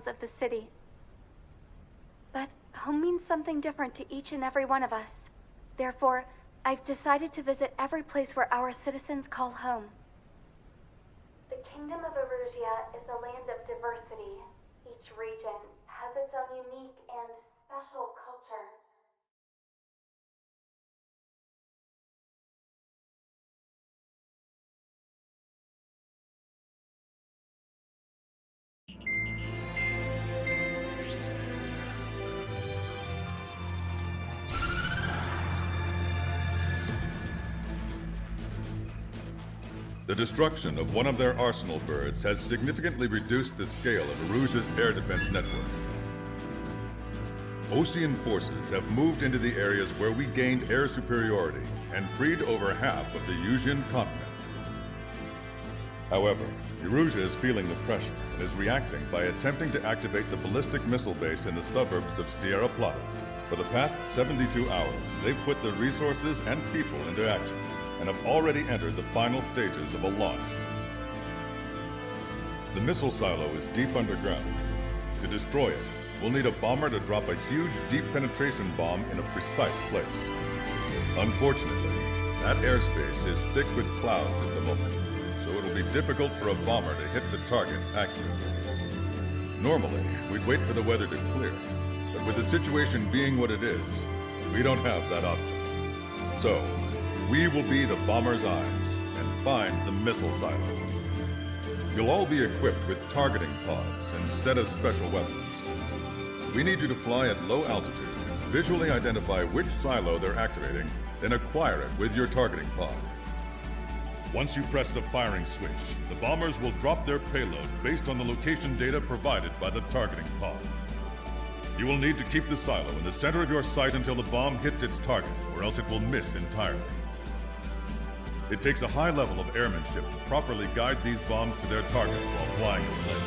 details of the city. But home means something different to each and every one of us. Therefore, I've decided to visit every place where our citizens call home. The Kingdom of Erusia is a land of diversity. Each region has its own unique and special culture. The destruction of one of their arsenal birds has significantly reduced the scale of Erusia's air defense network. Ocean forces have moved into the areas where we gained air superiority and freed over half of the Yusian continent. However, Erusia is feeling the pressure and is reacting by attempting to activate the ballistic missile base in the suburbs of Sierra Plata. For the past 72 hours, they've put their resources and people into action and have already entered the final stages of a launch. The missile silo is deep underground. To destroy it, we'll need a bomber to drop a huge deep penetration bomb in a precise place. Unfortunately, that airspace is thick with clouds at the moment, so it'll be difficult for a bomber to hit the target accurately. Normally, we'd wait for the weather to clear, but with the situation being what it is, we don't have that option. So, we will be the bomber's eyes and find the missile silo. You'll all be equipped with targeting pods and set of special weapons. We need you to fly at low altitude and visually identify which silo they're activating, then acquire it with your targeting pod. Once you press the firing switch, the bombers will drop their payload based on the location data provided by the targeting pod. You will need to keep the silo in the center of your sight until the bomb hits its target, or else it will miss entirely. It takes a high level of airmanship to properly guide these bombs to their targets while flying the plane.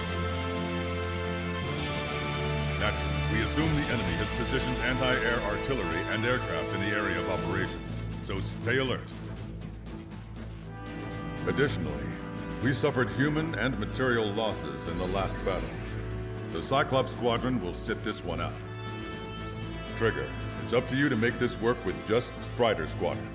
Naturally, we assume the enemy has positioned anti-air artillery and aircraft in the area of operations, so stay alert. Additionally, we suffered human and material losses in the last battle, so Cyclops Squadron will sit this one out. Trigger, it's up to you to make this work with just Strider Squadron.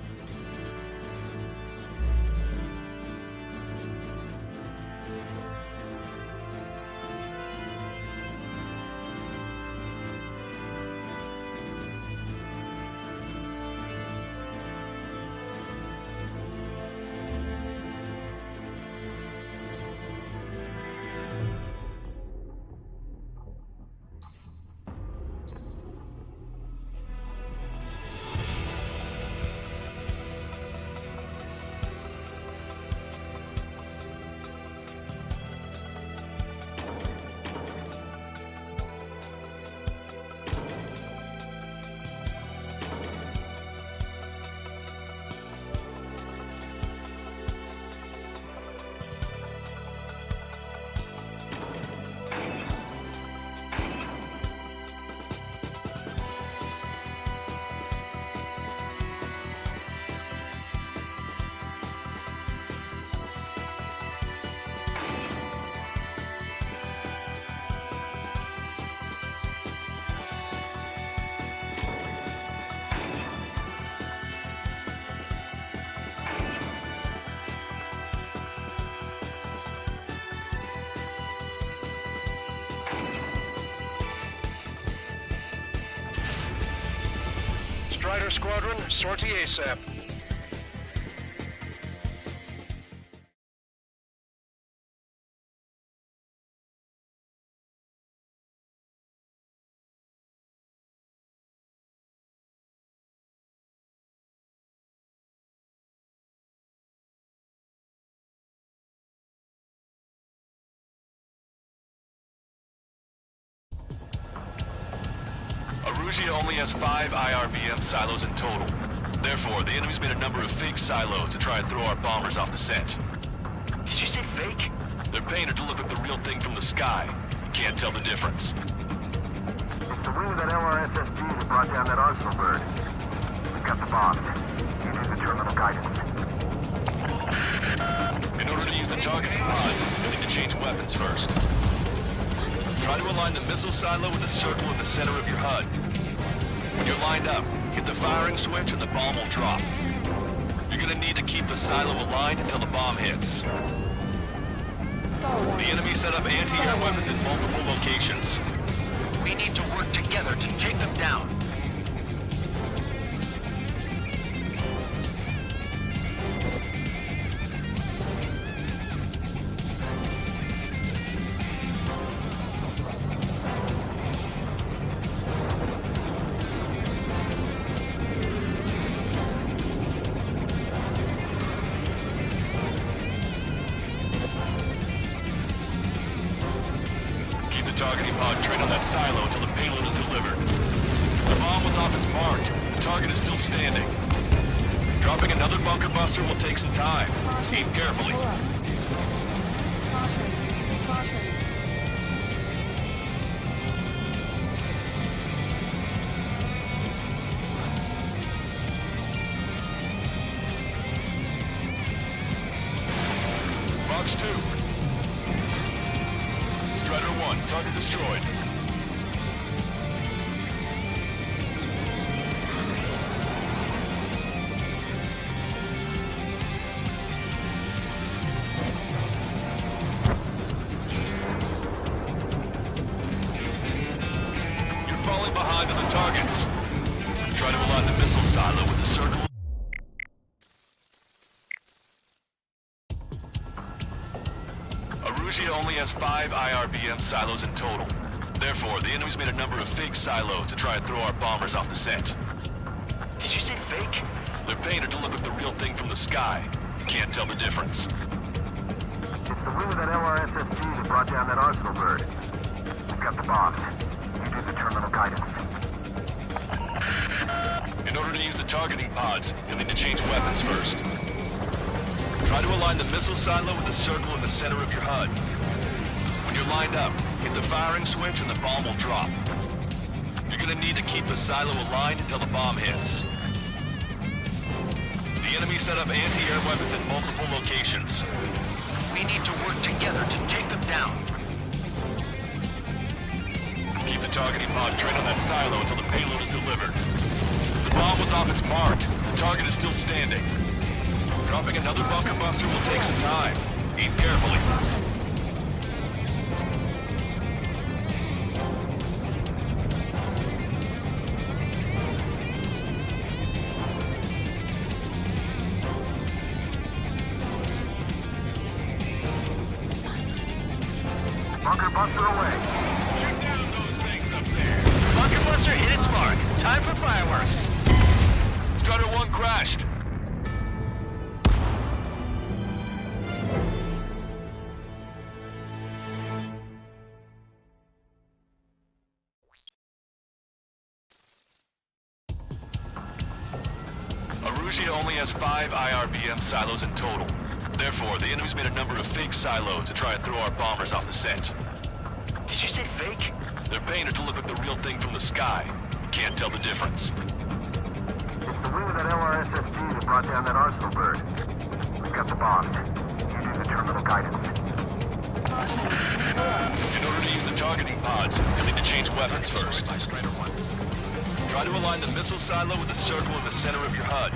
Strider Squadron, sortie ASAP. Erusia only has 5 IRBM silos in total. Therefore, the enemy's made a number of fake silos to try and throw our bombers off the scent. Did you say fake? They're painted to look like the real thing from the sky. You can't tell the difference. It's the wing of that LRSSG that brought down that arsenal bird. We've got the bombs. Using the terminal guidance. In order to use the targeting pods, you'll need to change weapons first. Try to align the missile silo with a circle in the center of your HUD. When you're lined up, hit the firing switch and the bomb will drop. You're gonna need to keep the silo aligned until the bomb hits. The enemy set up anti-air weapons in multiple locations. We need to work together to take them down. Targeting pod train on that silo until the payload is delivered. The bomb was off its mark. The target is still standing. Dropping another bunker buster will take some time. Aim carefully. Fox 2. Strider 1, target destroyed. You're falling behind on the targets. Try to align the missile silo with the circle. Arusia only has 5 IRBM silos in total. Therefore, the enemy's made a number of fake silos to try and throw our bombers off the scent. Did you say fake? They're painted to look like the real thing from the sky. You can't tell the difference. It's the wing of that LRSSG that brought down that arsenal bird. We've got the bombs. You do the terminal guidance. In order to use the targeting pods, you'll need to change weapons first. Try to align the missile silo with a circle in the center of your HUD. When you're lined up, hit the firing switch and the bomb will drop. You're gonna need to keep the silo aligned until the bomb hits. The enemy set up anti-air weapons in multiple locations. We need to work together to take them down. Keep the targeting pod trained on that silo until the payload is delivered. The bomb was off its mark. The target is still standing. Dropping another bunker buster will take some time. Aim carefully. Bunker buster away. Bunker buster hit its mark. Time for fireworks. Strider 1 crashed. Arusia only has 5 IRBM silos in total. Therefore, the enemy's made a number of fake silos to try and throw our bombers off the scent. Did you say fake? They're painted to look like the real thing from the sky. You can't tell the difference. It's the wing of that LRSSG that brought down that arsenal bird. We've got the bombs. You do the terminal guidance. In order to use the targeting pods, you'll need to change weapons first. Try to align the missile silo with a circle in the center of your HUD.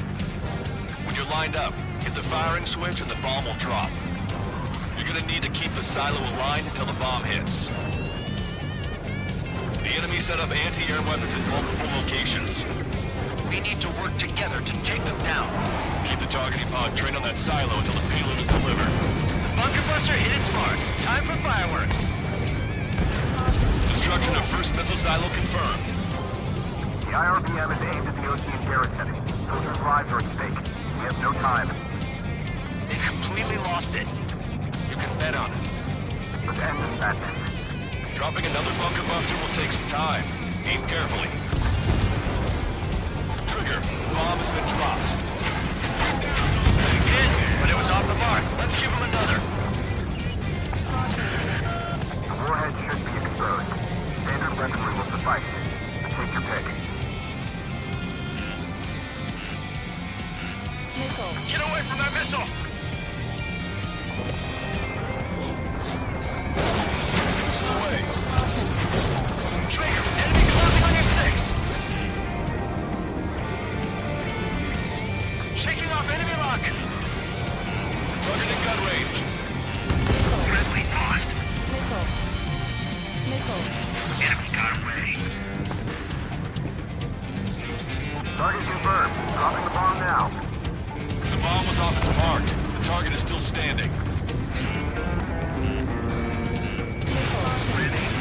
When you're lined up, hit the firing switch and the bomb will drop. You're gonna need to keep the silo aligned until the bomb hits. The enemy set up anti-air weapons in multiple locations. We need to work together to take them down. Keep the targeting pod trained on that silo until the payload is delivered. Bunker buster hit its mark. Time for fireworks. Destruction of first missile silo confirmed. The IRBM is aimed at the OCN garrison. Soldiers' lives are at stake. We have no time. They completely lost it. You can bet on it. Let's end this madness. Dropping another bunker buster will take some time. Aim carefully. Trigger, bomb has been dropped. We did, but it was off the mark. Let's give him another. The warhead should be exposed. Standard weaponry will suffice. Take your pick. Get away from that missile! Missile away. Enemy got away. Target confirmed. Dropping the bomb now. The bomb was off its mark. The target is still standing.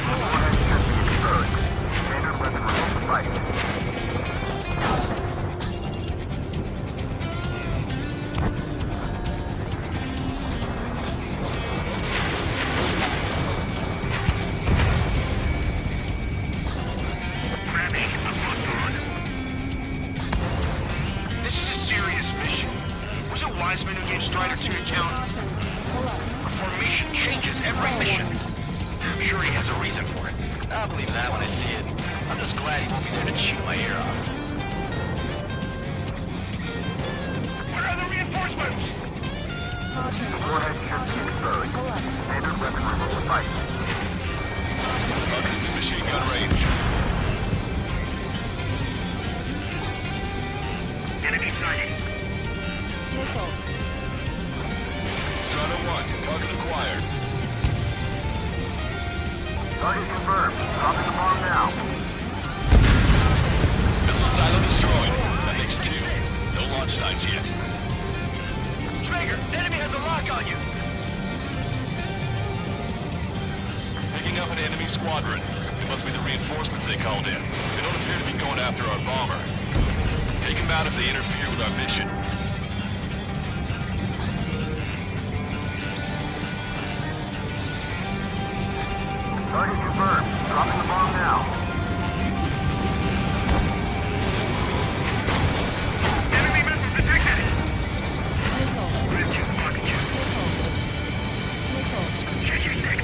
Overhead should be exposed. Standard weapon remains to fight. This is a serious mission. Was it Wiseman who gave Strider 2 account? A formation changes every mission. I'm sure he has a reason for it. I'll believe that when I see it. I'm just glad he won't be there to chew my ear off. Where are the reinforcements? Overhead should be exposed. Standard weapon remains to fight. Target is in machine gun range. Enemy sighting. Strata 1, target acquired. Target confirmed. Dropping the bomb now. Missile silo destroyed. That makes 2. No launch sites yet. Traeger, the enemy has a lock on you. Picking up an enemy squadron. It must be the reinforcements they called in. They don't appear to be going after our bomber. Take them out if they interfere with our mission. Target confirmed. Dropping the bomb now. Enemy missile detected. Where's your pocket? Check your stick.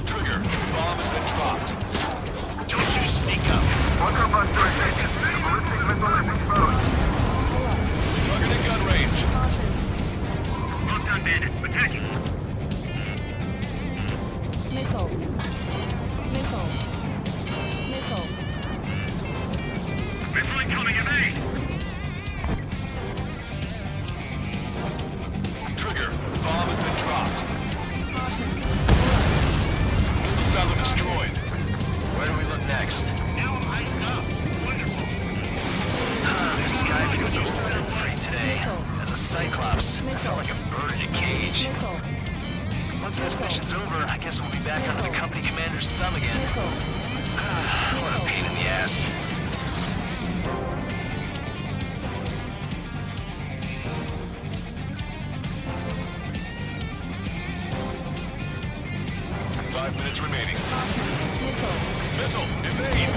Trigger, bomb has been dropped. Don't you sneak up. Bunker buster ignition. The ballistic missile is exposed. Target in gun range. Well done, bandit. Attacking. Missile incoming, evade. Trigger, bomb has been dropped. Missile silo destroyed. Where do we look next? Now I'm iced up. Wonderful. This sky feels a little bit free today. As a Cyclops, I felt like a bird in a cage. Once this mission's over, I guess we'll be back under the company commander's thumb again. What a pain in the ass. Five minutes remaining. Missile, evade!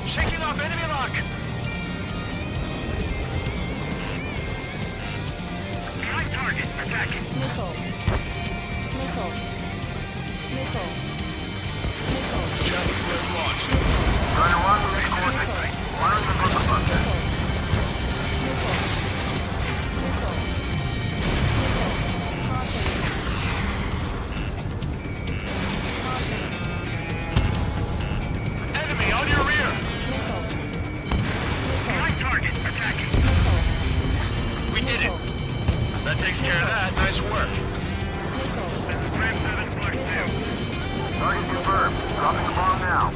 Shaking off enemy lock! Behind target, attacking. Challenge flares launched. Strider 1 with its coordinates. Fire the bunker buster. Enemy on your rear! Behind target, attacking. We did it. That takes care of that. Nice work. This is Ram 7 Flux 2. Target confirmed. Dropping the bomb now.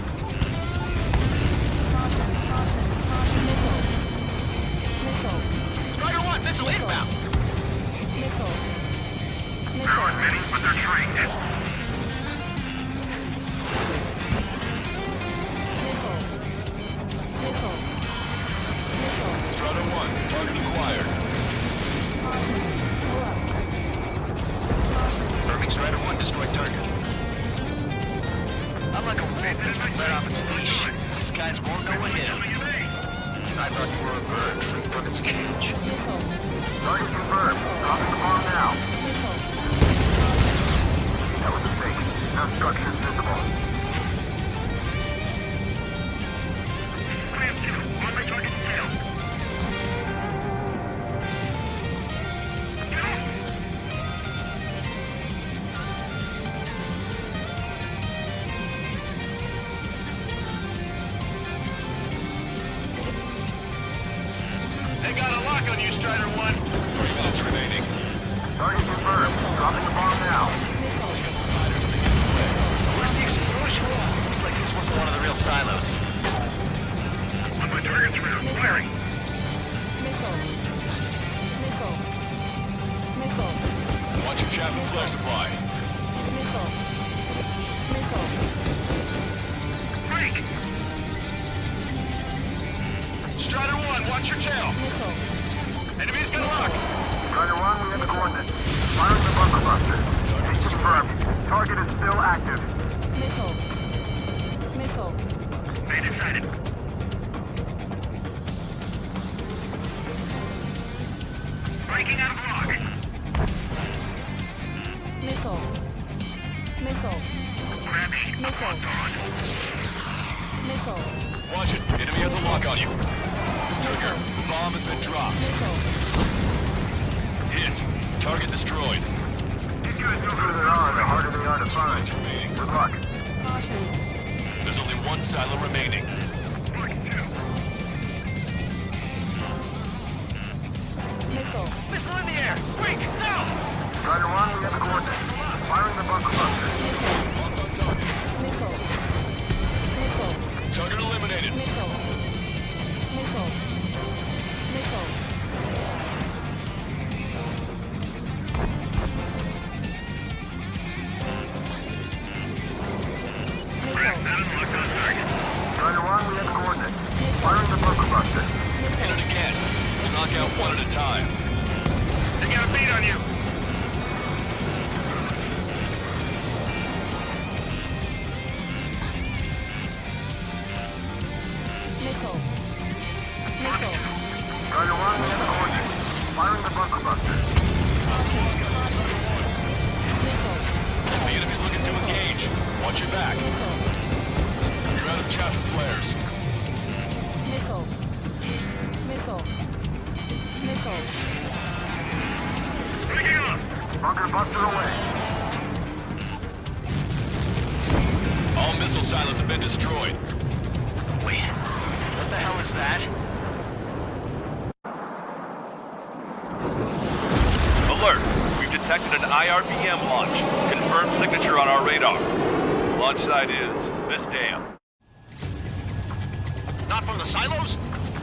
Strider 1, missile inbound. There aren't many, but they're trained. Strata 1, target acquired. Confirming Strider 1 destroyed target. I'm like a wolf that's been let off its leash. These guys won't know what hit him. I thought you were a bird free from its cage. Target confirmed. Dropping the bomb now. That was a mistake. No structures visible. Ram 2, on my target tail. Get off! you, Strider 1. 3 minutes remaining. Target confirmed. Dropping the bomb now. Where's the explosion? Looks like this wasn't one of the real silos. On my target's around. Firing. Watch your chaff and flare supply. Break! Strider 1, watch your tail. Enemy's gonna lock. Strider 1, we have the coordinates. Firing the bunker buster. Confirmed. Target is still active. They decided. Breaking out of lock. Grab E. Locked on. Watch it. Enemy has a lock on you. Trigger. The bomb has been dropped. Hit. Target destroyed. These guys know who they are, the harder they are to find. Minutes remaining. Good luck. There's only 1 silo remaining. Missile in the air. Quick, now! Strider 1, we have the coordinates. Firing the bunker buster. Lock on target. Target eliminated. Strider 1, we have the coordinates. Firing the bunker buster. Hit it again. We'll knock out 1 at a time. They got a beat on you. Strider 1, we have the coordinates. Firing the bunker buster. The enemy's looking to engage. Watch your back. You're out of chaff and flares. Breaking up. Bunker buster away. All missile silos have been destroyed. Wait, what the hell is that? Alert! We've detected an IRBM launch. Confirmed signature on our radar. Launch site is this dam. Not from the silos?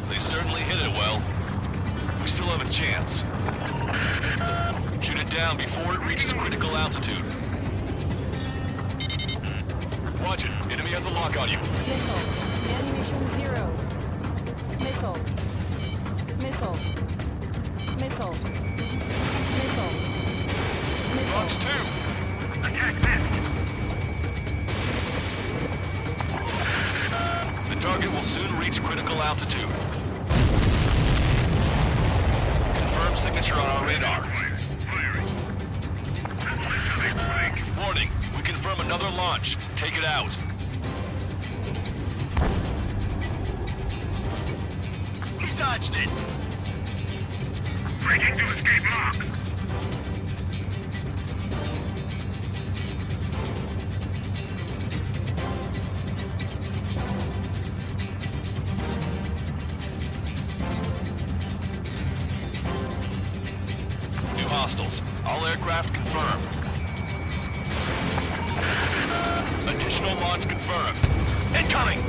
They certainly hit it well. We still have a chance. Shoot it down before it reaches critical altitude. Watch it. Enemy has a lock on you. Fox 2. Attack this. The target will soon reach critical altitude. Confirm signature on our radar. Warning. We confirm another launch. Take it out. He dodged it. Breaking to escape lock. New hostiles. All aircraft confirmed. Additional launch confirmed. Incoming.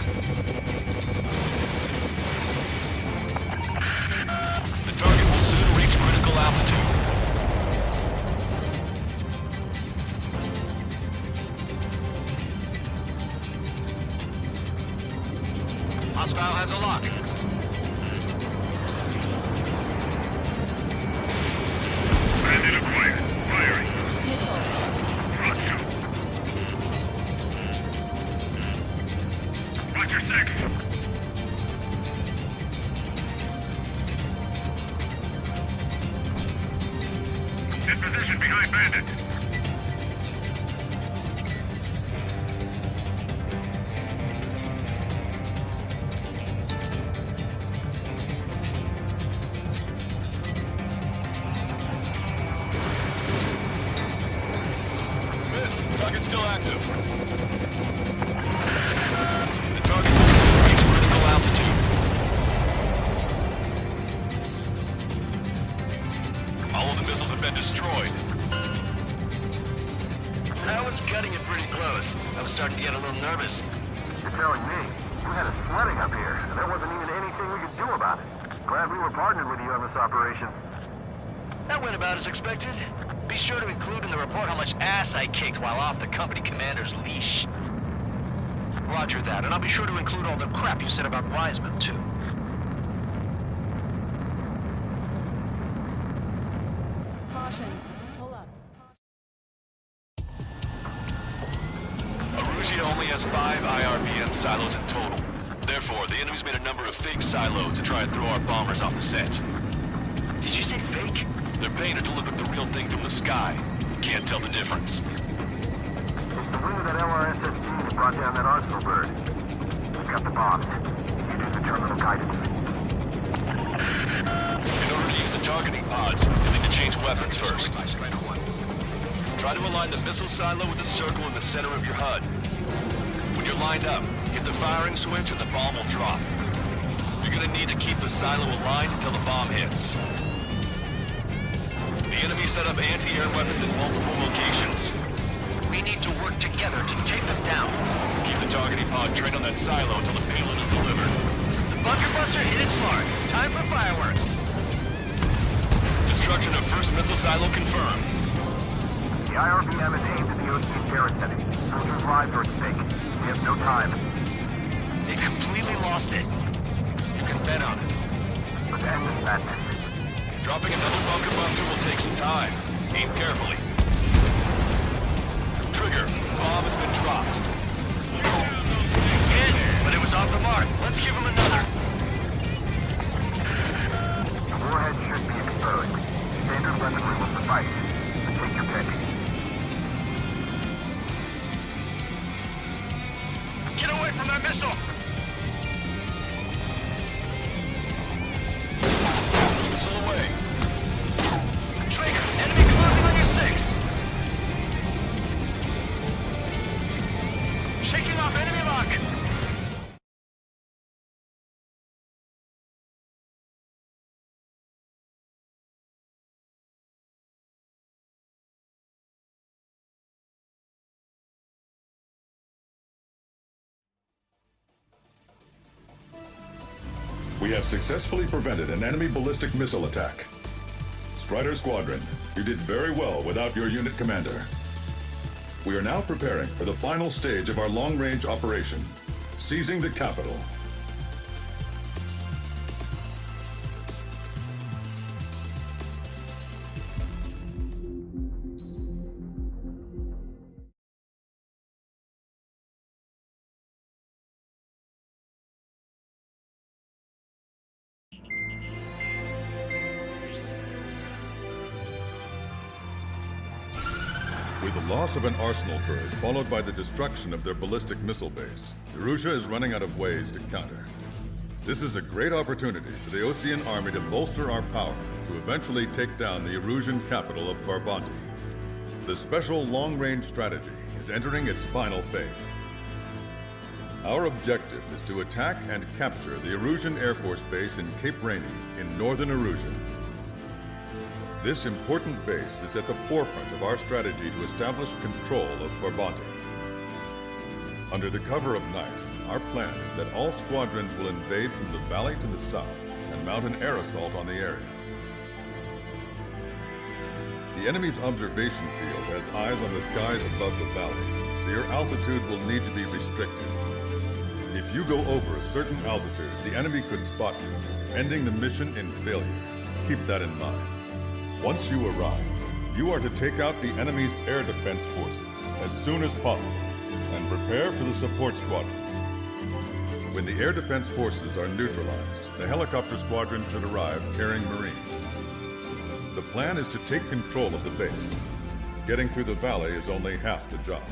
The target will soon reach critical altitude. Hostile has a lock. Bandit acquired. Firing. Watch your six. In position behind Bandit. Miss. Target still active. The target will soon reach critical altitude. destroyed. I was cutting it pretty close. I was starting to get a little nervous. You're telling me you had us flooding up here, and there wasn't even anything we could do about it. Glad we were partnered with you on this operation. That went about as expected. Be sure to include in the report how much ass I kicked while off the company commander's leash. Roger that, and I'll be sure to include all the crap you said about Wiseman, too. Caution. Pull up. Erussia only has 5 IRBM silos in total. Therefore, the enemy's made a number of fake silos to try and throw our bombers off the scent. Did you say fake? They're painted to look like the real thing from the sky. You can't tell the difference. It's the wing of that LRSSG that brought down that Arsenal bird. We got the bombs. You do the terminal guidance. In order to use the targeting pods, you'll need to change weapons first. Try to align the missile silo with the circle in the center of your HUD. When you're lined up, hit the firing switch and the bomb will drop. You're gonna need to keep the silo aligned until the bomb hits. The enemy set up anti-air weapons in multiple locations. We need to work together to take them down. Keep the targeting pod trained on that silo until the payload is delivered. The bunker buster hit its mark. Time for fireworks. Destruction of first missile silo confirmed. The IRBM is aimed at the OC terrorist center. Soldiers' lives are at stake. We have no time. They completely lost it. You can bet on it. Let's end this madness. Dropping another bunker buster will take some time. Aim carefully. Trigger, bomb has been dropped. Hit, but it was off the mark. Let's give him another. The warhead should be exposed. Standard weaponry will suffice. Take your pick. Get away from that missile! Missile away. Trigger, enemy closing on your 6. Shaking off enemy lock. We have successfully prevented an enemy ballistic missile attack. Strider Squadron, you did very well without your unit commander. We are now preparing for the final stage of our long-range operation, seizing the capital. With the loss of an Arsenal bird, followed by the destruction of their ballistic missile base, Erussia is running out of ways to counter. This is a great opportunity for the Osean army to bolster our power to eventually take down the Erusian capital of Farbanti. The special long-range strategy is entering its final phase. Our objective is to attack and capture the Erusian Air Force Base in Cape Rainy in northern Erussia. This important base is at the forefront of our strategy to establish control of Farbanti. Under the cover of night, our plan is that all squadrons will invade from the valley to the south and mount an air assault on the area. The enemy's observation field has eyes on the skies above the valley, so your altitude will need to be restricted. If you go over a certain altitude, the enemy could spot you, ending the mission in failure. Keep that in mind. Once you arrive, you are to take out the enemy's air defense forces as soon as possible and prepare for the support squadrons. When the air defense forces are neutralized, the helicopter squadron should arrive carrying Marines. The plan is to take control of the base. Getting through the valley is only half the job.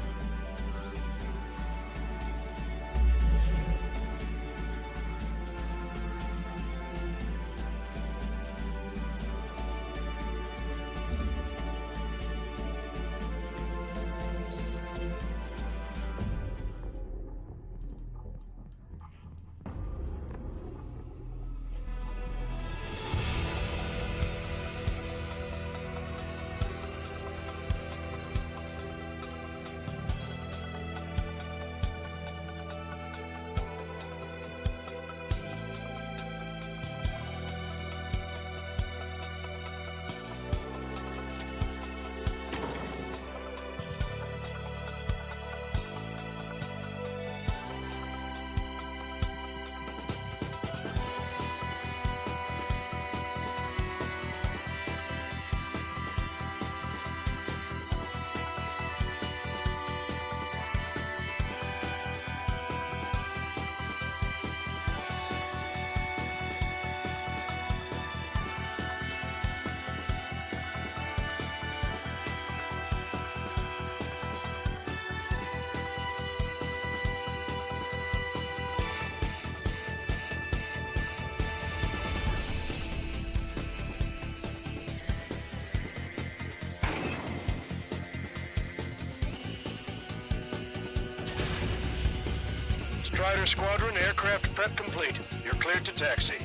Strider Squadron, aircraft prep complete. You're cleared to taxi.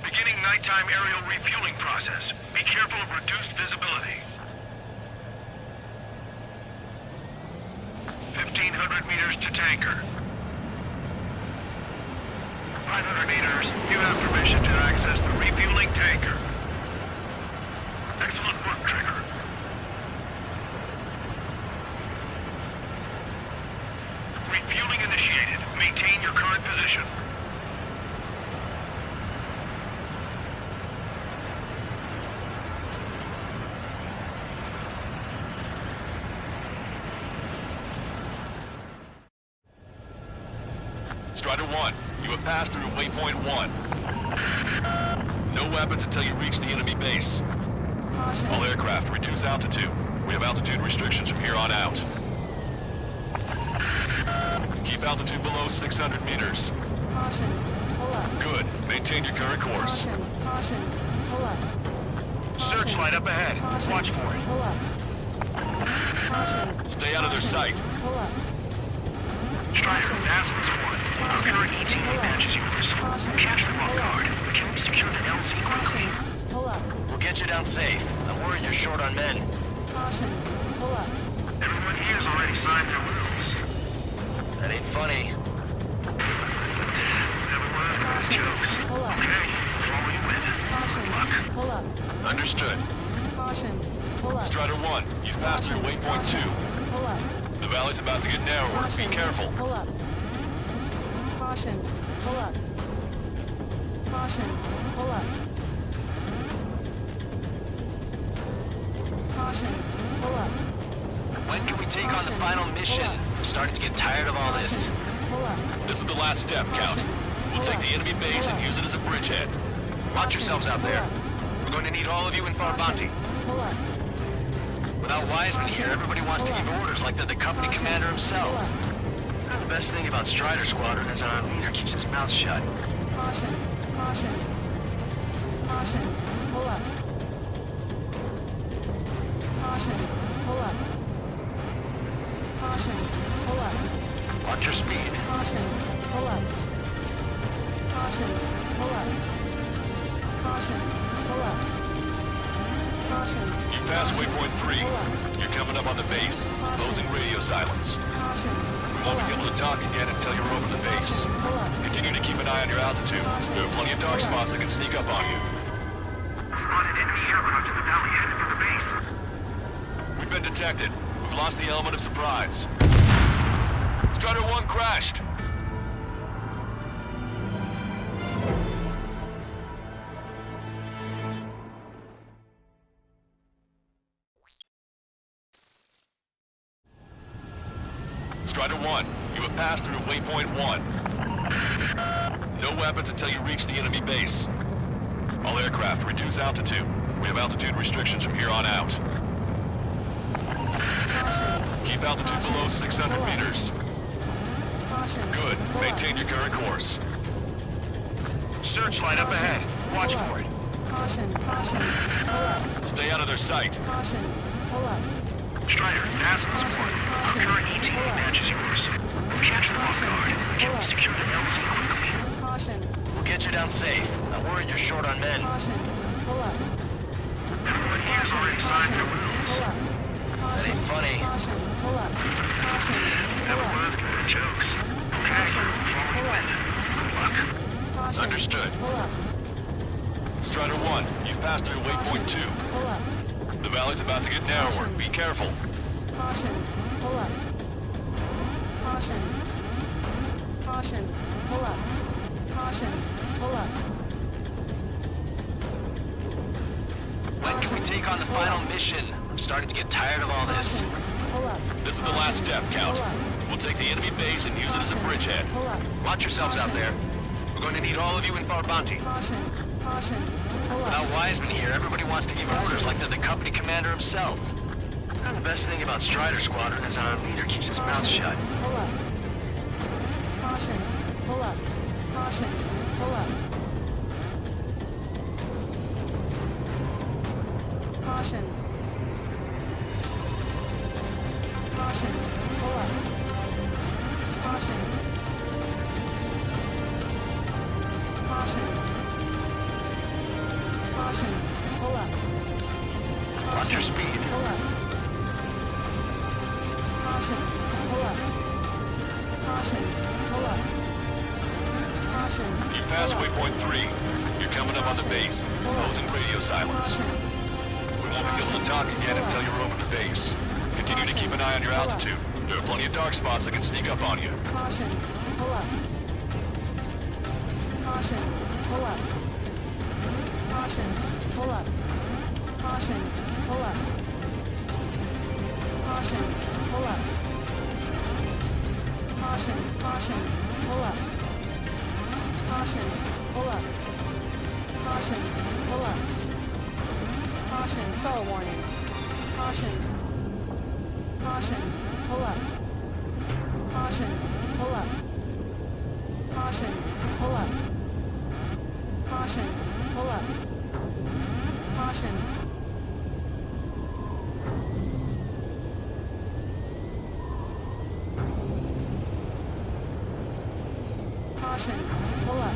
Beginning nighttime aerial refueling process. Be careful of reduced visibility. 1,500 meters to tanker. 500 meters. You have permission to access the refueling tanker. Excellent work, Trigger. Refueling initiated. Maintain your current position. Strider 1, you have passed through waypoint 1. No weapons until you reach the enemy base. All aircraft, reduce altitude. We have altitude restrictions from here on out. Keep altitude below 600 meters. Caution. Pull up. Good. Maintain your current course. Caution. Caution. Pull up. Searchlight up ahead. Caution. Watch for it. Pull up. Caution. Stay out of their sight. Pull up. Strider, Aslan's 1. Our current ETA matches yours. Catch them off guard. Can we secure the LZ quickly? Pull up. We'll get you down safe. I'm worried you're short on men. Caution. Pull up. Everyone here's already signed their wills. That ain't funny. Never was good jokes. Pull up. Okay, follow you in. Caution. Pull up. Understood. Caution. Pull up. Strider 1, you've passed through waypoint 2. Pull up. The valley's about to get narrower. Be careful. Pull up. Caution. Pull up. Caution. Pull up. Caution. Pull up. When can we take on the final mission? I'm starting to get tired of all this. Pull up. This is the last step, Count. We'll take the enemy base and use it as a bridgehead. Watch yourselves out there. We're going to need all of you in Farbanti. Pull up. Without Wiseman here, everybody wants to give orders like they're the company commander himself. The best thing about Strider Squadron is our leader keeps his mouth shut. Caution. Caution. Caution. Pull up. Caution. Pull up. Caution. Pull up. Watch your speed. Caution. Pull up. Caution. Pull up. Caution. Pull up. Caution. You passed waypoint 3. You're coming up on the base. Closing radio silence. Caution. We won't be able to talk again until you're over the base. Pull up. Continue to keep an eye on your altitude. There are plenty of dark spots that can sneak up on you. Spotted enemy aircraft in the valley headed for the base. We've been detected. We've lost the element of surprise. Strider 1 crashed. Strider 1, you have passed through waypoint 1. No weapons until you reach the enemy base. All aircraft, reduce altitude. We have altitude restrictions from here on out. Keep altitude below 600 meters. Caution. Good. Maintain your current course. Searchlight up ahead. Watch for it. Caution. Caution. Pull up. Stay out of their sight. Caution. Pull up. Strider, Aslan's 1. Our current ETA matches yours. Catch them off guard. Can we secure the LZ quickly? Caution. We'll get you down safe. I'm worried you're short on men. Caution. Pull up. Everyone here's already signed their wills. Pull up. That ain't funny. Caution. Pull up. Caution. Never was good jokes. Okay, follow you in. Good luck. Caution. Understood. Pull up. Strider 1, you've passed through waypoint 2. Pull up. The valley's about to get narrower. Be careful. Caution. Pull up. Caution. Caution. Pull up. Caution. Pull up. When can we take on the final mission? I'm starting to get tired of all this. Pull up. This is the last step, Count. We'll take the enemy base and use it as a bridgehead. Pull up. Watch yourselves out there. We're going to need all of you in Farbanti. Caution. Caution. Pull Without up. Wiseman here, everybody wants to give orders like they're the company commander himself. And the best thing about Strider Squadron is our leader keeps his mouth shut. Pull up. Caution. Pull up. Caution. Pull up. Caution. Caution. Pull up. Caution. Caution. Caution. Pull up. Watch your speed. Pull up. Caution. Pull up. Caution. Pull up. Caution. You've passed Pull up. waypoint 3. You're coming up on the base. Closing radio silence. We won't be able to talk again until you're over the base. Continue to keep an eye on your altitude. There are plenty of dark spots that can sneak up on you. Caution. Pull up. Caution. Pull up. Caution. Pull up. Caution. Pull up. Caution. Pull up. Caution. Caution. Pull up. Caution. Pull up. Caution. Pull up. Caution. Foul warning. Caution. Caution. Pull up. Caution. Pull up. Caution. Pull up. Caution. Pull up. Caution. Caution. Pull up.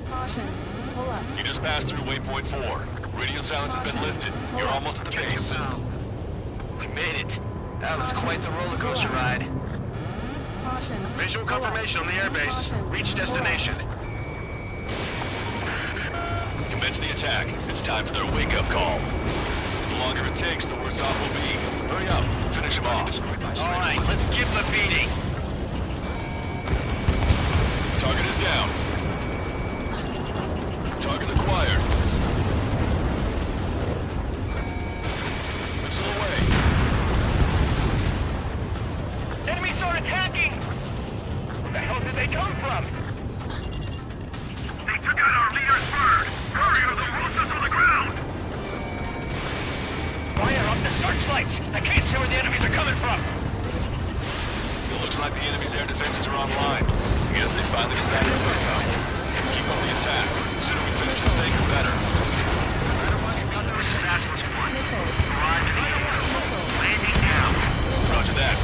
Caution. Pull up. You just passed through waypoint 4. Radio silence has been lifted. You're almost at the base. We made it. That was quite the roller coaster ride. Caution. Visual Pull up. confirmation on the airbase. Caution. Reach Pull up. destination. Commence the attack. It's time for their wake-up call. The longer it takes, the worse off we'll be. Hurry up. Finish them off. All right, let's give them a beating. Target is down. Target acquired. Missile away. Enemies are attacking! Where the hell did they come from? They took out our leader's bird! Hurry or they'll roast us on the ground! Fire up the searchlights! I can't see where the enemies are coming from! It looks like the enemy's air defenses are online. I guess they finally decided to work out. Keep up the attack. The sooner we finish this thing, the better. This is Atlas 1. Arrive in the airfield. Landing now. Roger that.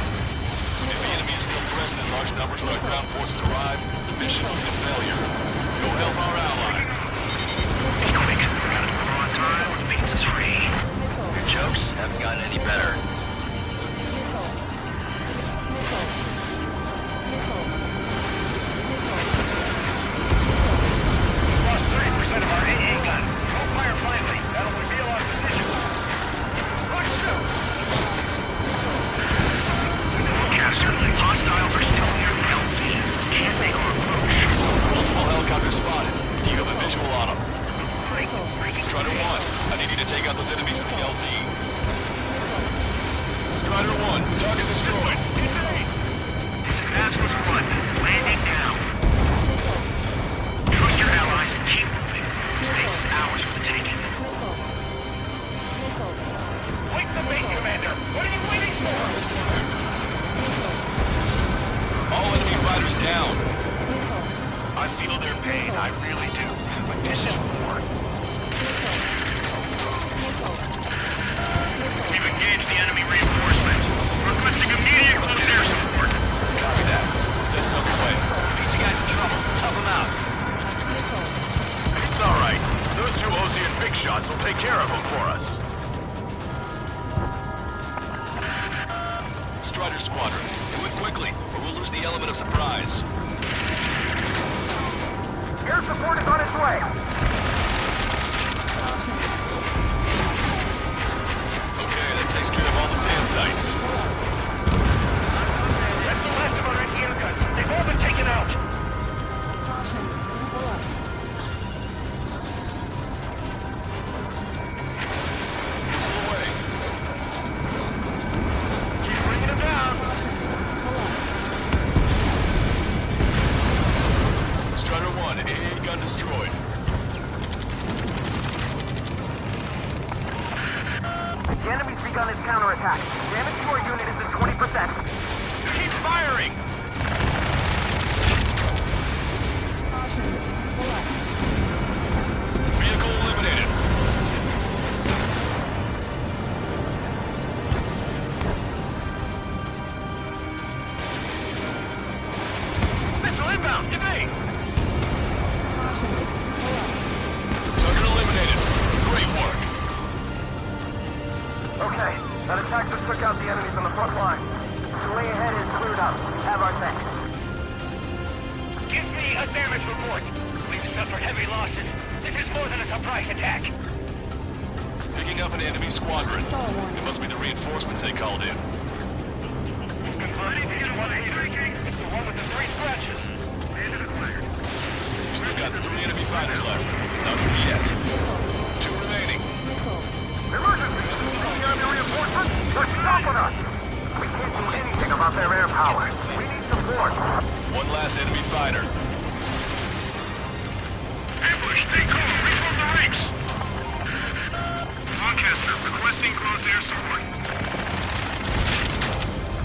If the enemy is still present in large numbers when our ground forces arrive, the mission will be a failure. Go help our allies. Be quick. We gotta move on time or the base is free. Your jokes haven't gotten any better. Lost 30% of our AA gun. Don't fire finally. That'll reveal our position. Rush shoot! Caster, hostiles are still near the LZ. Can't make our approach. Multiple helicopters spotted. Do you have a visual on them? Strider 1, I need you to take out those enemies in the LZ. Strider 1, target destroyed. This is Atlas 1. Landing now. Trust your allies and keep moving. Space is ours for the taking. Wake the base commander! What are you waiting for? All enemy fighters down. I feel their pain, I really do. But this is war. We've engaged the enemy reinforcements. Requesting immediate close air support. Copy that. Send some his way. These guys in trouble. Tough them out. It's alright. Those two Ozian big shots will take care of them for us. Strider Squadron, do it quickly, or we'll lose the element of surprise. Air support is on its way. Okay, that takes care of all the sand sites. That's the last of our ATM guns. They've all been taken out. Caution. Pull up. Missile away. Keep bringing them down. Pull up. Strider 1, AA gun destroyed. The enemy's begun its counterattack. Damage to our unit is at 20%. Keep firing! Caution. Pull up. Vehicle eliminated. Missile inbound! Evade! Caution. Pull up. Target eliminated. Great work. Okay, that attack just took out the enemies on the front line. The way ahead is cleared up. Have our thanks. Give me a damage report. We've suffered heavy losses. This is more than a surprise attack. Picking up an enemy squadron. Stall warning. It must be the reinforcements they called in. Confirming it's 180. It's the one with the 3 scratches. You still got 3 enemy fighters left. It's not over yet. 2 remaining. Missile. Emergency! The enemy reinforcements? They're stopping us! We can't do anything about their air power. We need support. 1 last enemy fighter. Ambush, stay calm. Reform the ranks. Lancaster, requesting close air support.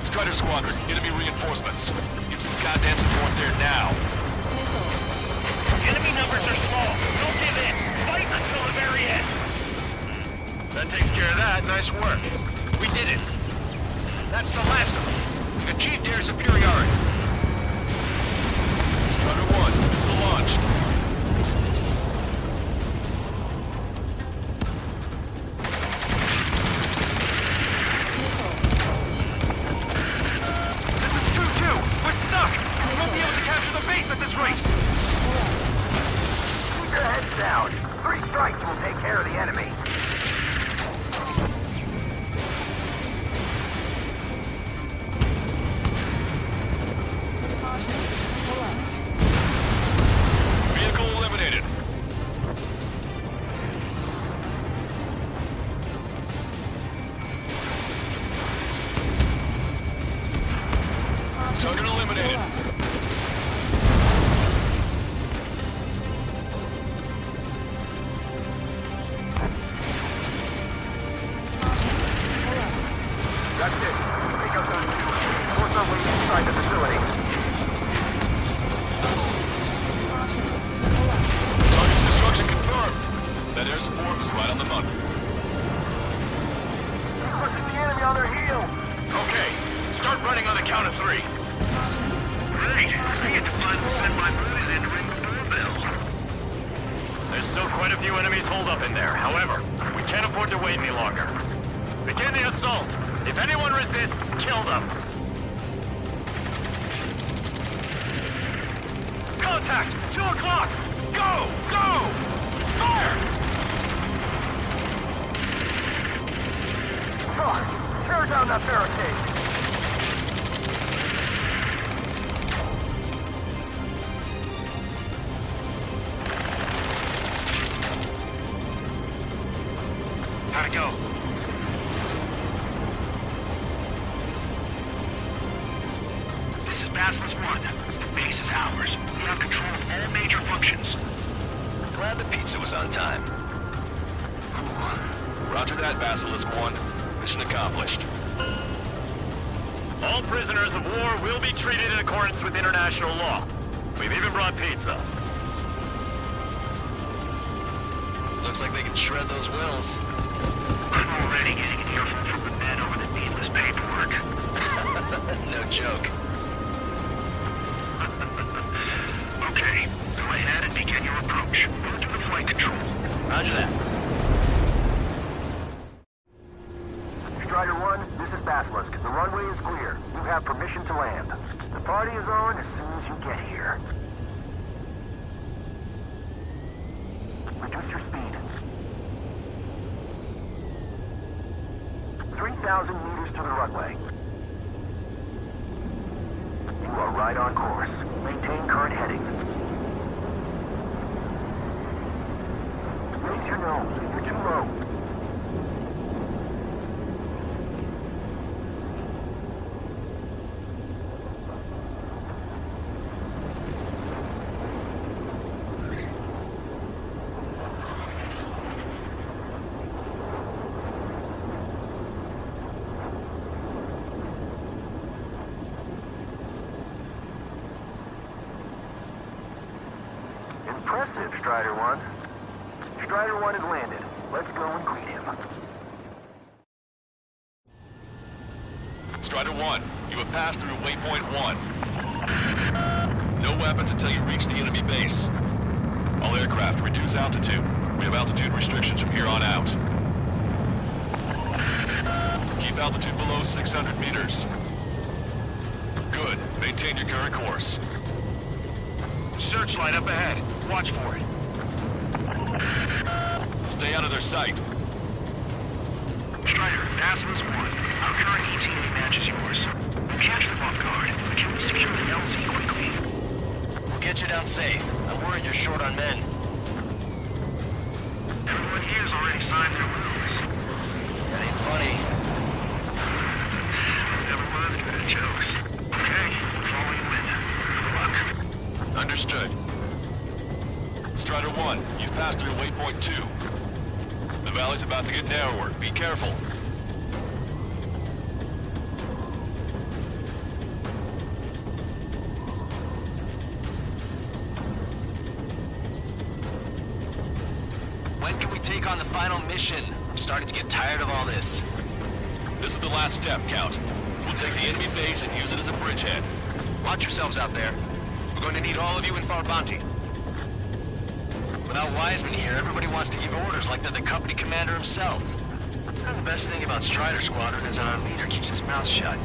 Strider squadron, enemy reinforcements. Get some goddamn support there now. Missile. Enemy numbers are small. Don't give in. Fight until the very end. That takes care of that. Nice work. We did it. That's the last of them. We've achieved air superiority. Strider 1, missile launched. Missile. This is 2-2. We're stuck. We won't be able to capture the base at this rate. Pull up. Keep your heads down. 3 strikes will take care of the enemy. Caution. Pull up. Vehicle eliminated. Caution. Target eliminated. Pull up. Pull up. That's it. Take out those 2. Force our way inside the facility. Caution. Pull up. Target's destruction confirmed. That air support was right on the money. Pushing the enemy on their heels. Okay. Start running on the count of 3. Great. I get to finally send my boys in to ring the doorbell. There's still quite a few enemies holed up in there. However, we can't afford to wait any longer. Begin the assault. If anyone resists, kill them. Contact! 2 o'clock! Go! Go! Fire! Sarge, tear down that barricade. How'd it go? This is Basilisk 1. The base is ours. We have control of all major functions. Glad the pizza was on time. Whew. Roger that, Basilisk 1. Mission accomplished. All prisoners of war will be treated in accordance with international law. We've even brought pizza. Looks like they can shred those wills. I'm already getting an earful from the men over the needless paperwork. No joke. Okay, go ahead and begin your approach. Go to the flight control. Roger that. Strider 1, this is Basilisk. The runway is clear. You have permission to land. The party is on as soon as you get here. Reduce your speed. 3,000 meters to the runway. You are right on course. Maintain current heading. Raise your nose. You're too low. Affirmative, Strider 1. Strider 1 has landed. Let's go and greet him. Strider 1, you have passed through waypoint 1. No weapons until you reach the enemy base. All aircraft, reduce altitude. We have altitude restrictions from here on out. Keep altitude below 600 meters. Good. Maintain your current course. Searchlight up ahead. Watch for it. Stay out of their sight. Strider, Basilisk 1. Our current ETA matches yours. We'll catch them off guard, but can we secure the LZ quickly? We'll get you down safe. I'm worried you're short on men. Everyone here's already signed their wills. That ain't funny. Never was good at jokes. Okay, follow you in. Good luck. Understood. Strider 1, you've passed through waypoint 2. The valley's about to get narrower. Be careful. When can we take on the final mission? I'm starting to get tired of all this. This is the last step, Count. We'll take the enemy base and use it as a bridgehead. Watch yourselves out there. We're going to need all of you in Farbanti. Without Wiseman here, everybody wants to give orders like they're the company commander himself. And the best thing about Strider Squadron is our leader keeps his mouth shut.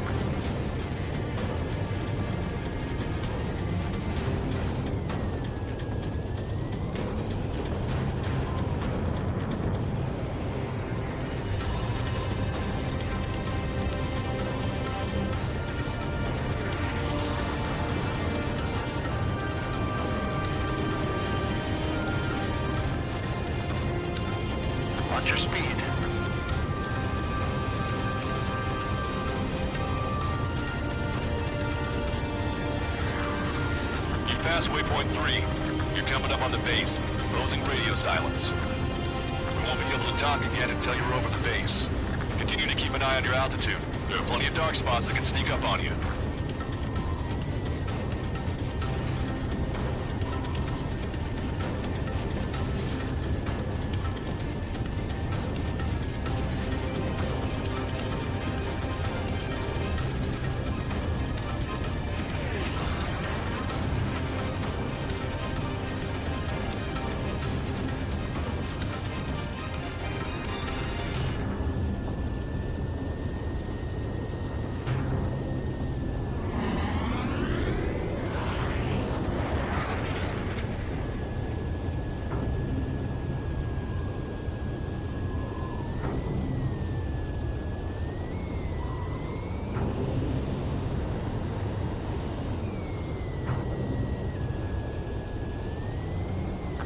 Watch your speed. You've passed waypoint 3. You're coming up on the base. Closing radio silence. We won't be able to talk again until you're over the base. Continue to keep an eye on your altitude. There are plenty of dark spots that can sneak up on you.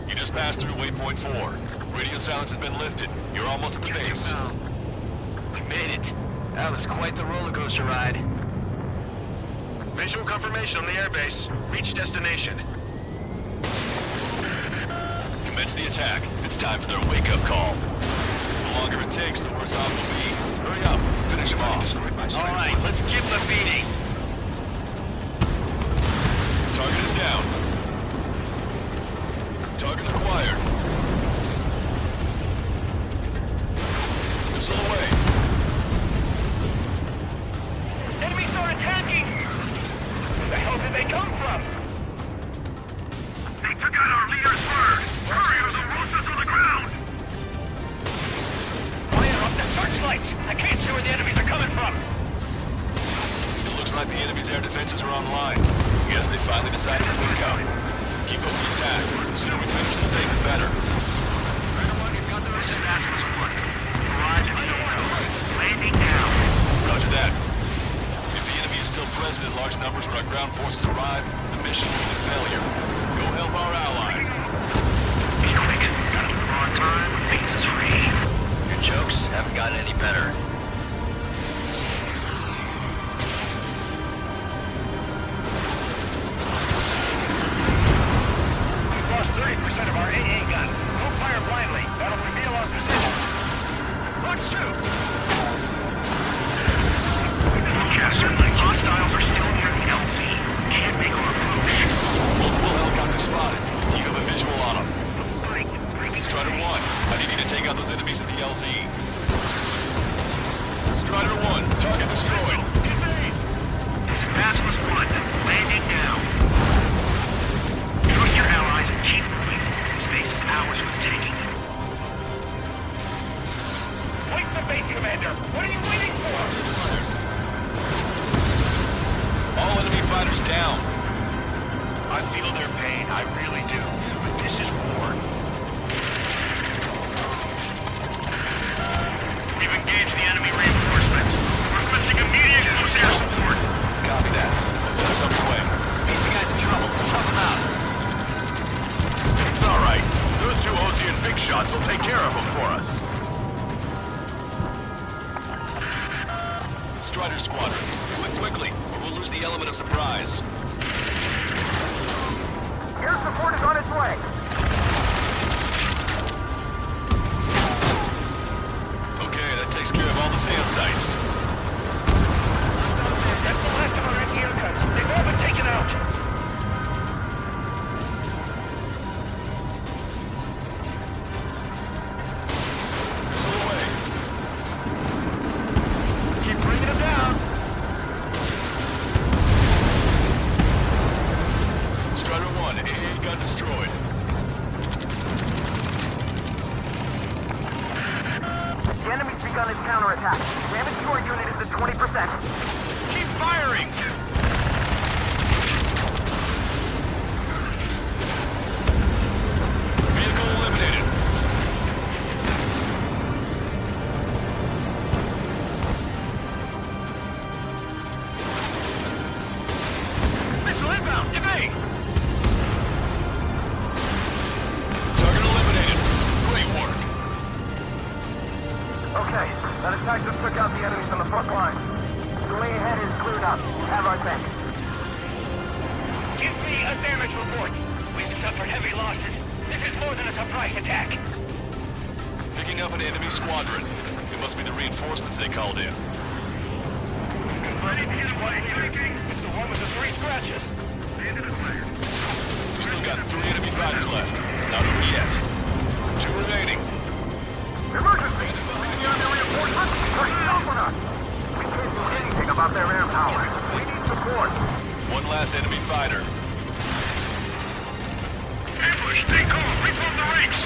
You just passed through waypoint 4. Radio silence has been lifted. You're almost at the base. We made it. That was quite the roller coaster ride. Visual confirmation on the airbase. Reach destination. Commence the attack. It's time for their wake-up call. The longer it takes, the worse off we'll be. Hurry up. Finish him off. All right, let's give him a beating. Target is down. Target acquired. Missile away. Enemies are attacking! Where the hell did they come from? They took out our leader's bird! Hurry or they'll roast us to the ground! Fire up the searchlights! I can't see where the enemies are coming from! It looks like the enemy's air defenses are online. Guess they finally decided to wake up. Keep up the attack. The sooner we finish this thing, the better. This is Basilisk 1. Arrive at the AO. Landing now. Roger that. If the enemy is still present in large numbers when our ground forces arrive, the mission will be a failure. Go help our allies. Be quick. Gotta move on time. Base is free. Your jokes haven't gotten any better. We've lost 30% of our AA gun. Don't fire blindly. That'll reveal our position. Launch 2! Forecaster, hostiles are still near the LZ. Can't make our approach. Multiple helicopters spotted. Do you have a visual on them? scene. Strider 1, target destroyed. This is Basilisk 1. Landing now. Trust your allies and keep moving. This base is ours for the taking. Wait the base, Commander! What are you waiting for? All enemy fighters down. I feel their pain, I really do. But this is war. We've engaged the enemy reinforcements. Requesting immediate close air support. Copy that. Send some way. These guys in trouble. Help them out. It's alright. Those two Osean big shots will take care of them for us. Strider Squadron, do it quickly, or we'll lose the element of surprise. Air support is on its way. Okay, that takes care of all the SAM sites. That's the last of our anti-aircraft. They've all been taken out. Missile away. Keep bringing them down. Strider 1, AA gun destroyed. The enemy's begun its counterattack. Damage to our unit is at 20%. Keep firing. Vehicle eliminated. Missile inbound. Evade. Target eliminated. Great work. Okay, that attack just took out the enemies on the front line. The way ahead is cleared up. We have our back. Give me a damage report. We've suffered heavy losses. This is more than a surprise attack. Picking up an enemy squadron. It must be the reinforcements they called in. Ready to get away. It's the one with the 3 scratches. We still got 3 enemy fighters left. It's not over yet. 2 remaining. Emergency! Bringing on the reinforcements? They're stealth on us! We can't do anything about their air power. We need support. 1 last enemy fighter. Ambush, stay calm. Reform the ranks.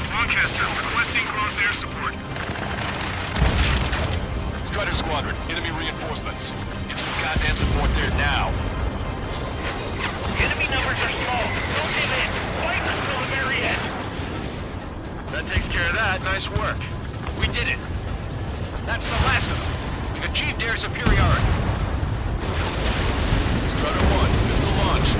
Lancaster, requesting cross air support. Strider Squadron, enemy reinforcements. Get some goddamn support there now. Enemy numbers are small. Don't give in. Fight until the very end. That takes care of that. Nice work. We did it. That's the last of them. We've achieved air superiority. Strider 1, missile launched.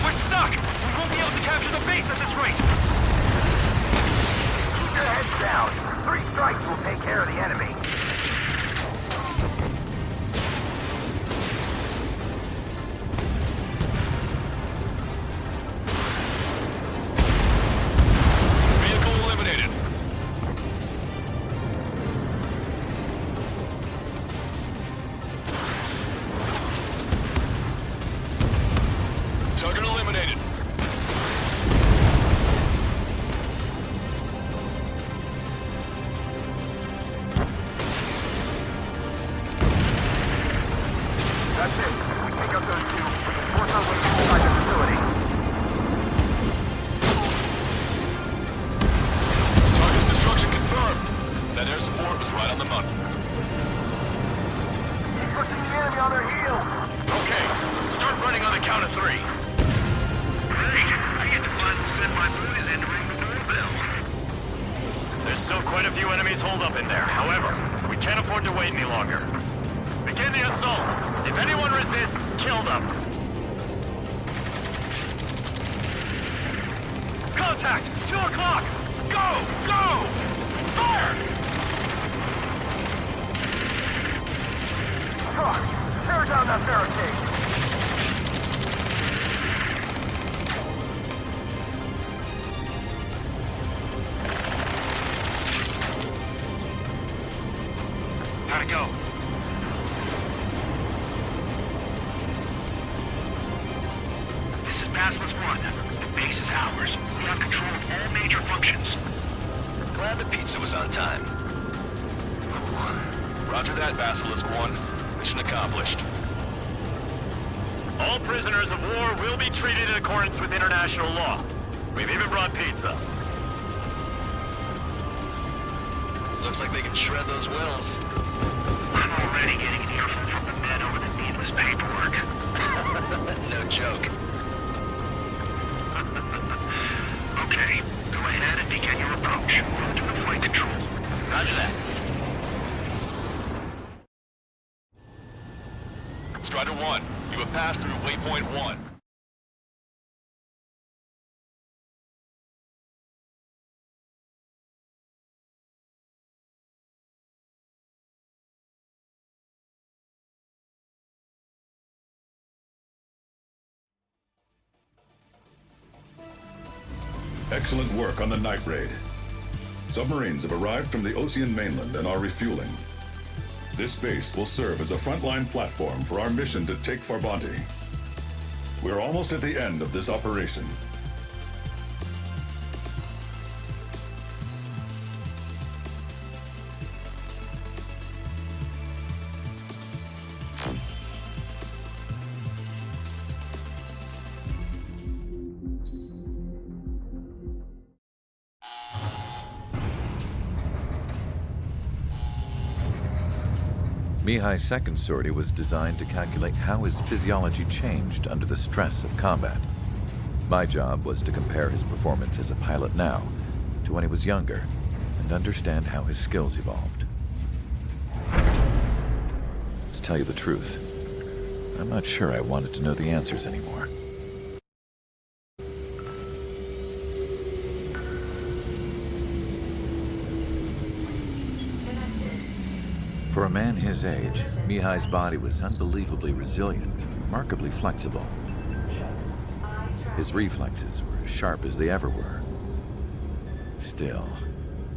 We're stuck. We won't be able to capture the base at this rate. Keep your heads down. 3 strikes will take care of the enemy. Vehicle eliminated. Target eliminated. That's it. We take out those 2. We can force our way inside the facility. Target's destruction confirmed. That air support was right on the money. Keep pushing the enemy on their heels. Okay. Start running on the count of 3. Great. I get to find and send my boys in to ring the doorbell. There's still quite a few enemies holed up in there. However, we can't afford to wait any longer. Begin the assault. If anyone resists, kill them. Contact! 2 o'clock! Go! Go! Fire! Talk. Tear down that barricade. Gotta go. Basilisk 1. The base is ours. We have control of all major functions. Glad the pizza was on time. Roger that, Basilisk 1. Mission accomplished. All prisoners of war will be treated in accordance with international law. We've even brought pizza. Looks like they can shred those wills. I'm already getting an earful from the men over the needless paperwork. No joke. Okay, go ahead and begin your approach. Move to the flight control. Roger that. Strider 1, you have passed through waypoint 1. Excellent work on the night raid. Submarines have arrived from the Ocean mainland and are refueling. This base will serve as a frontline platform for our mission to take Farbanti. We're almost at the end of this operation. Mihai's second sortie was designed to calculate how his physiology changed under the stress of combat. My job was to compare his performance as a pilot now to when he was younger and understand how his skills evolved. To tell you the truth, I'm not sure I wanted to know the answers anymore. For a man his age, Mihai's body was unbelievably resilient, remarkably flexible. His reflexes were as sharp as they ever were. Still,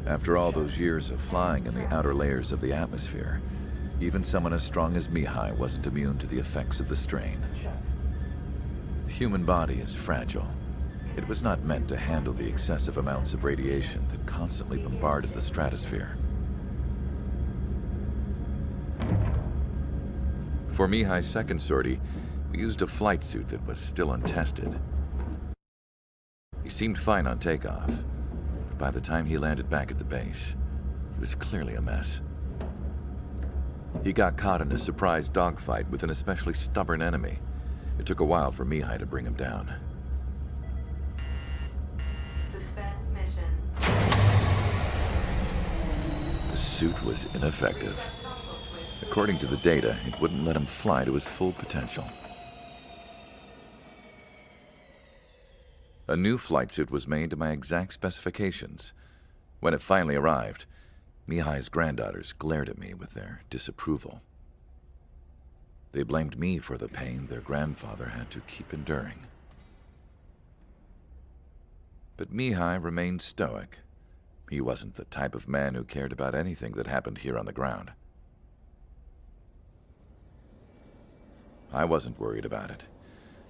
after all those years of flying in the outer layers of the atmosphere, even someone as strong as Mihai wasn't immune to the effects of the strain. The human body is fragile. It was not meant to handle the excessive amounts of radiation that constantly bombarded the stratosphere. For Mihai's second sortie, we used a flight suit that was still untested. He seemed fine on takeoff, but by the time he landed back at the base, he was clearly a mess. He got caught in a surprise dogfight with an especially stubborn enemy. It took a while for Mihai to bring him down. Suspend mission. The suit was ineffective. According to the data, it wouldn't let him fly to his full potential. A new flight suit was made to my exact specifications. When it finally arrived, Mihai's granddaughters glared at me with their disapproval. They blamed me for the pain their grandfather had to keep enduring. But Mihai remained stoic. He wasn't the type of man who cared about anything that happened here on the ground. I wasn't worried about it.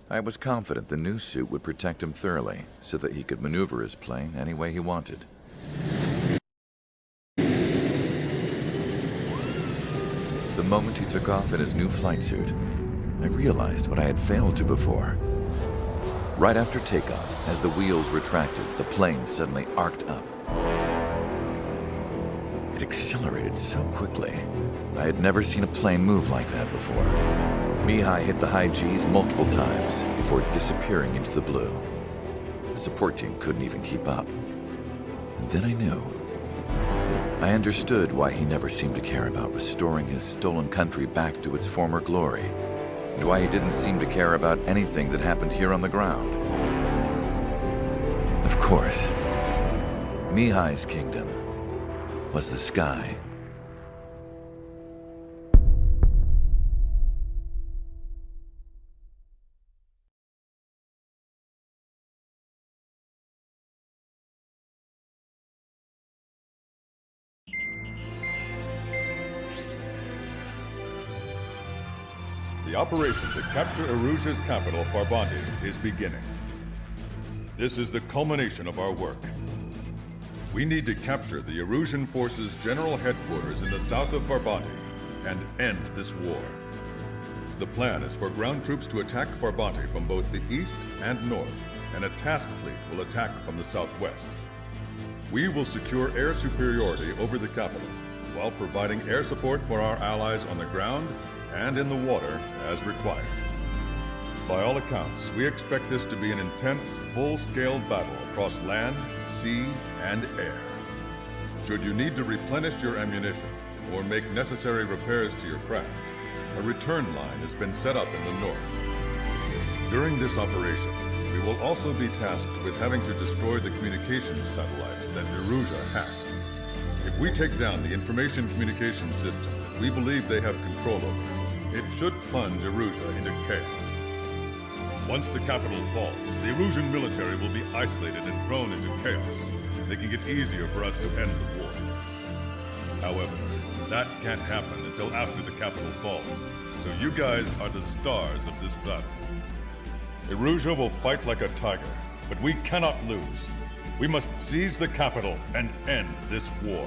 I was confident the new suit would protect him thoroughly so that he could maneuver his plane any way he wanted. The moment he took off in his new flight suit, I realized what I had failed to before. Right after takeoff, as the wheels retracted, the plane suddenly arced up. It accelerated so quickly. I had never seen a plane move like that before. Mihai hit the high G's multiple times before disappearing into the blue. The support team couldn't even keep up. And then I knew. I understood why he never seemed to care about restoring his stolen country back to its former glory, and why he didn't seem to care about anything that happened here on the ground. Of course, Mihai's kingdom was the sky. The operation to capture Erusia's capital, Farbanti, is beginning. This is the culmination of our work. We need to capture the Erusian forces' general headquarters in the south of Farbanti and end this war. The plan is for ground troops to attack Farbanti from both the east and north, and a task fleet will attack from the southwest. We will secure air superiority over the capital, while providing air support for our allies on the ground and in the water as required. By all accounts, we expect this to be an intense, full-scale battle across land, sea, and air. Should you need to replenish your ammunition or make necessary repairs to your craft, a return line has been set up in the north. During this operation, we will also be tasked with having to destroy the communications satellites that Erusia hacked. If we take down the information communication system that we believe they have control over, it should plunge Erusia into chaos. Once the capital falls, the Erusian military will be isolated and thrown into chaos, making it easier for us to end the war. However, that can't happen until after the capital falls, so you guys are the stars of this battle. Erusia will fight like a tiger, but we cannot lose. We must seize the capital and end this war.